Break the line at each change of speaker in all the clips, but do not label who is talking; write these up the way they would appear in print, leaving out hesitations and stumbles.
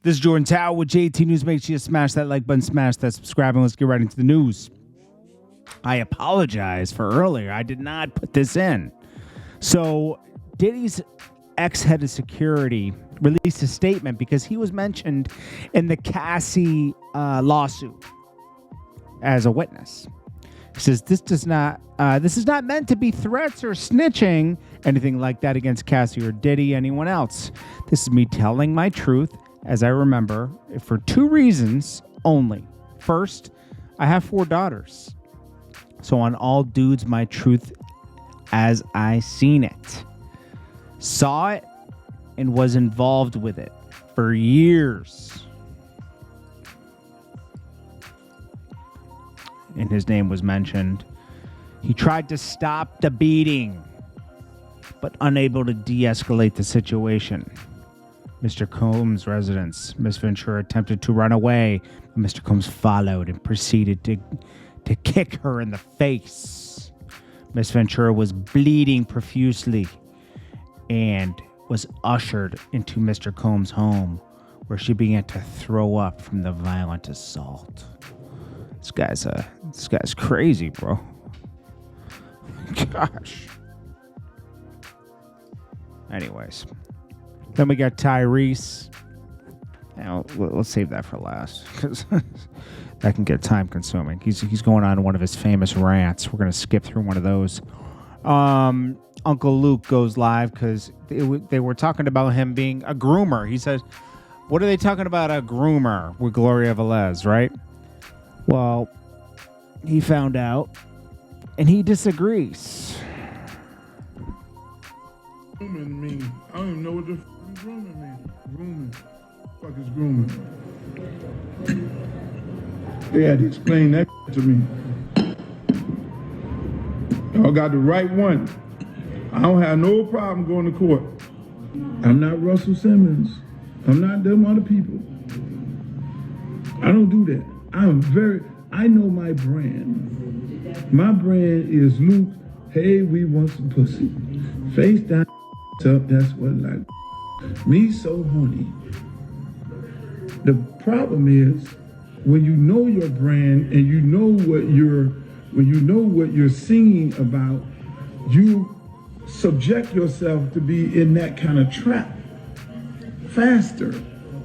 This is Jordan Tower with JT News. Make sure you smash that like button, smash that subscribe, and let's get right into the news. I apologize for earlier. I did not put this in. So, Diddy's ex-head of security released a statement because he was mentioned in the Cassie lawsuit as a witness. He says this is not meant to be threats or snitching, anything like that against Cassie or Diddy, anyone else. This is me telling my truth as I remember, for two reasons only. First, I have 4 daughters. So on all dudes, my truth as I seen it. Saw it and was involved with it for years. And his name was mentioned. He tried to stop the beating, but unable to de-escalate the situation. Mr. Combs' residence. Miss Ventura attempted to run away, but Mr. Combs followed and proceeded to kick her in the face. Miss Ventura was bleeding profusely and was ushered into Mr. Combs' home, where she began to throw up from the violent assault. This guy's crazy, bro. Gosh. Anyways. Then we got Tyrese. Now, let's save that for last, because that can get time consuming. He's going on one of his famous rants. We're going to skip through one of those. Uncle Luke goes live because they were talking about him being a groomer. He said, what are they talking about a groomer with Gloria Velez, right? Well, he found out, and he disagrees.
Grooming means, I don't even know what the grooming means. Grooming. Fuck is grooming? They had to explain that to me. Y'all got the right one. I don't have no problem going to court. I'm not Russell Simmons. I'm not them other people. I don't do that. I know my brand. My brand is Luke, hey, we want some pussy. Face down, up, that's what I like. Me so horny. The problem is when you know your brand and you know what you're singing about, you subject yourself to be in that kind of trap faster.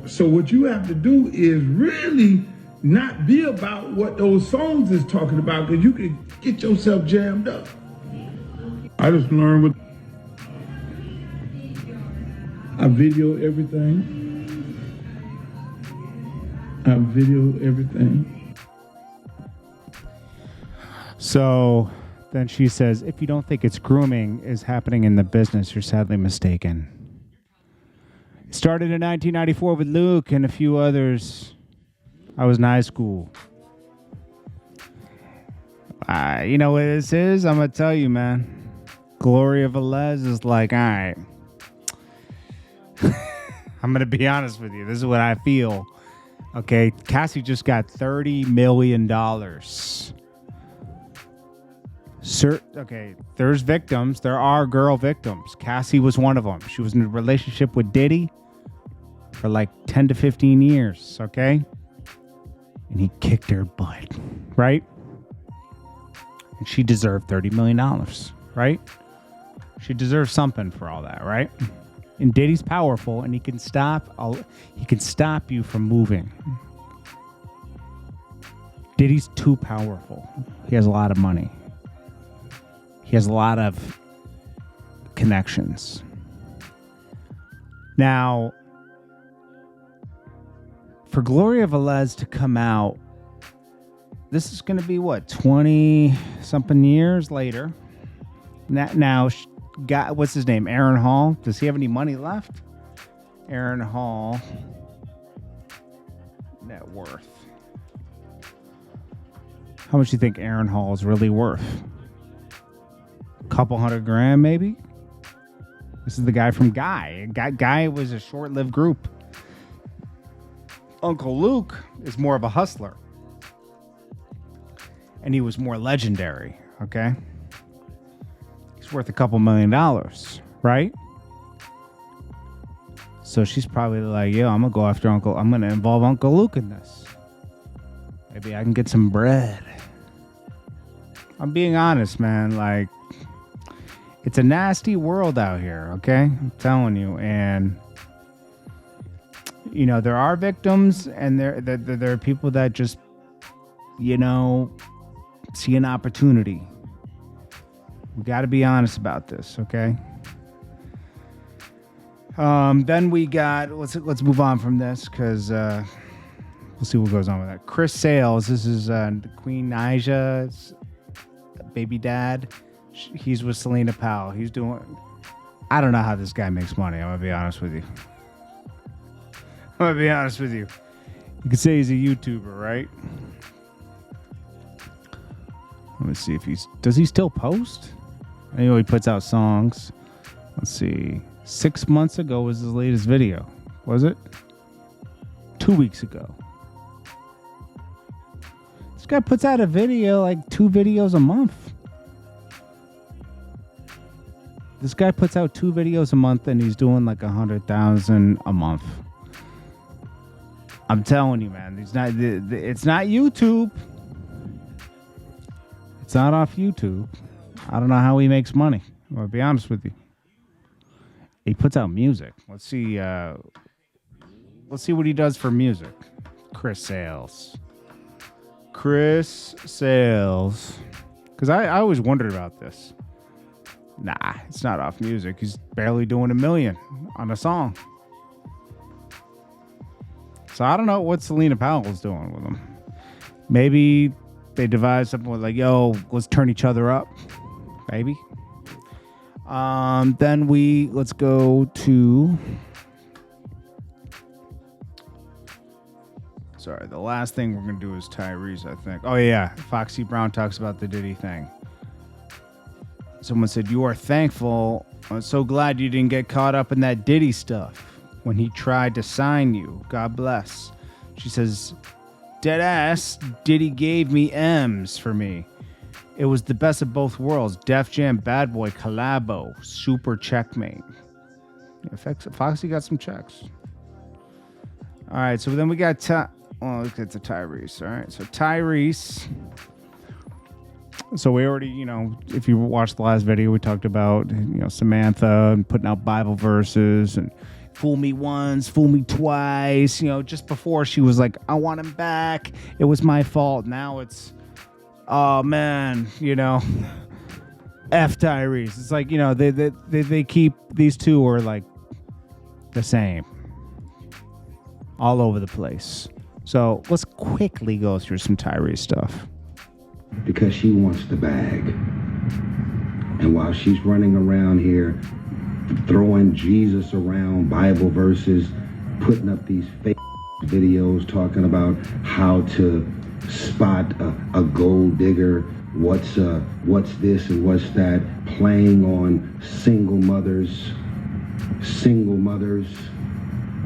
So what you have to do is really not be about what those songs is talking about, because you can get yourself jammed up. I just learned what I video everything.
So then she says, if you don't think it's grooming is happening in the business, you're sadly mistaken. It started in 1994 with Luke and a few others. I was in high school. You know what this is? I'm going to tell you, man. Gloria Velez is like, all right. I'm going to be honest with you. This is what I feel. Okay, Cassie just got $30 million. Okay, there's victims. There are girl victims. Cassie was one of them. She was in a relationship with Diddy for like 10 to 15 years, okay? And he kicked her butt, right? And she deserved $30 million, right? She deserves something for all that, right? And Diddy's powerful, and he can stop you from moving. Diddy's too powerful. He has a lot of money. He has a lot of connections. Now, for Gloria Velez to come out, this is going to be what, 20-something years later. Now, what's his name? Aaron Hall. Does he have any money left? Aaron Hall. Net worth. How much do you think Aaron Hall is really worth? A couple $100,000 maybe? This is the guy from Guy. Guy was a short-lived group. Uncle Luke is more of a hustler. And he was more legendary, okay? He's worth a couple $1 million, right? So she's probably like, yo, I'm going to involve Uncle Luke in this. Maybe I can get some bread. I'm being honest, man. Like, it's a nasty world out here, okay? I'm telling you. And, you know, there are victims, and there are people that just, you know, see an opportunity. We got to be honest about this, okay? Then we got, let's move on from this, because we'll see what goes on with that. Chris Sales, this is Queen Naja's baby dad. He's with Selena Powell. He's doing, I don't know how this guy makes money. I'm going to be honest with you. You could say he's a YouTuber, right? Let me see if does he still post? I know he puts out songs. Let's see. 6 months ago was his latest video. Was it? 2 weeks ago. This guy puts out a video, like 2 videos a month. This guy puts out 2 videos a month, and he's doing like 100,000 a month. I'm telling you, man. It's not YouTube. It's not off YouTube. I don't know how he makes money. I'll be honest with you. He puts out music. Let's see what he does for music. Chris Sales. Because I always wondered about this. Nah, it's not off music. He's barely doing $1 million on a song. So I don't know what Selena Powell's doing with him. Maybe they devised something with like, yo, let's turn each other up. Maybe. Then let's go to, the last thing we're going to do is Tyrese, I think. Oh yeah, Foxy Brown talks about the Diddy thing. Someone said, you are thankful. I'm so glad you didn't get caught up in that Diddy stuff when he tried to sign you. God bless. She says, dead ass, Diddy gave me M's for me. It was the best of both worlds. Def Jam, Bad Boy, collabo, super checkmate. Foxy got some checks. All right, so then we got let's get to Tyrese. All right, so Tyrese. So we already, if you watched the last video, we talked about, Samantha and putting out Bible verses and fool me once, fool me twice. Just before she was like, I want him back. It was my fault. Now it's, oh man, F Tyrese. It's like, they keep, these two are like the same all over the place. So let's quickly go through some Tyrese stuff.
Because she wants the bag. And while she's running around here throwing Jesus around, Bible verses, putting up these fake videos talking about how to spot a gold digger, what's this and what's that, playing on single mothers,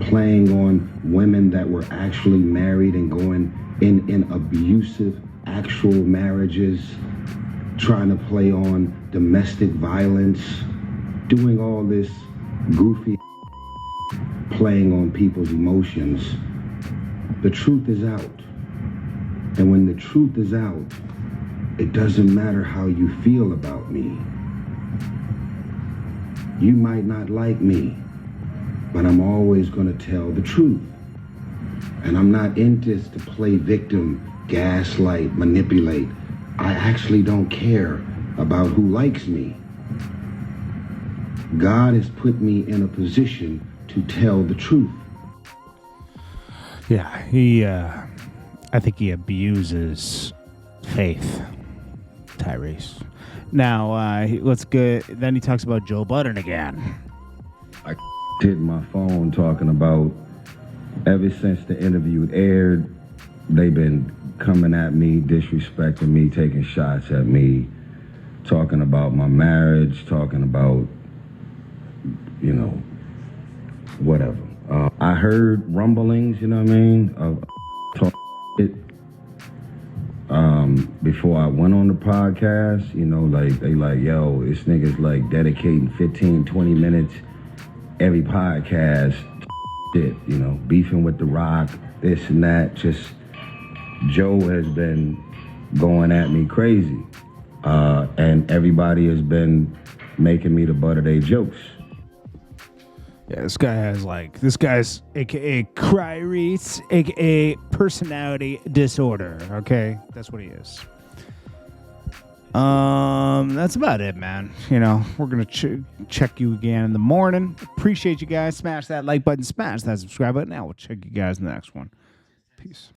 playing on women that were actually married and going in abusive actual marriages, trying to play on domestic violence, doing all this goofy playing on people's emotions. The truth is out. And when the truth is out, it doesn't matter how you feel about me. You might not like me, but I'm always going to tell the truth. And I'm not in this to play victim, gaslight, manipulate. I actually don't care about who likes me. God has put me in a position to tell the truth.
Yeah, I think he abuses faith, Tyrese. Now, let's go. Then he talks about Joe Budden again.
I hit my phone talking about, ever since the interview aired, they've been coming at me, disrespecting me, taking shots at me, talking about my marriage, talking about, whatever. I heard rumblings, of talk shit. Before I went on the podcast, they like, yo, this nigga's like dedicating 15, 20 minutes every podcast shit, you know, beefing with The Rock, this and that. Just Joe has been going at me crazy, and everybody has been making me the butt of their jokes.
Yeah, this guy's aka CRYRESE, aka personality disorder. Okay, that's what he is. That's about it, man. You know, we're gonna check you again in the morning. Appreciate you guys. Smash that like button, smash that subscribe button. Now we'll check you guys in the next one. Peace.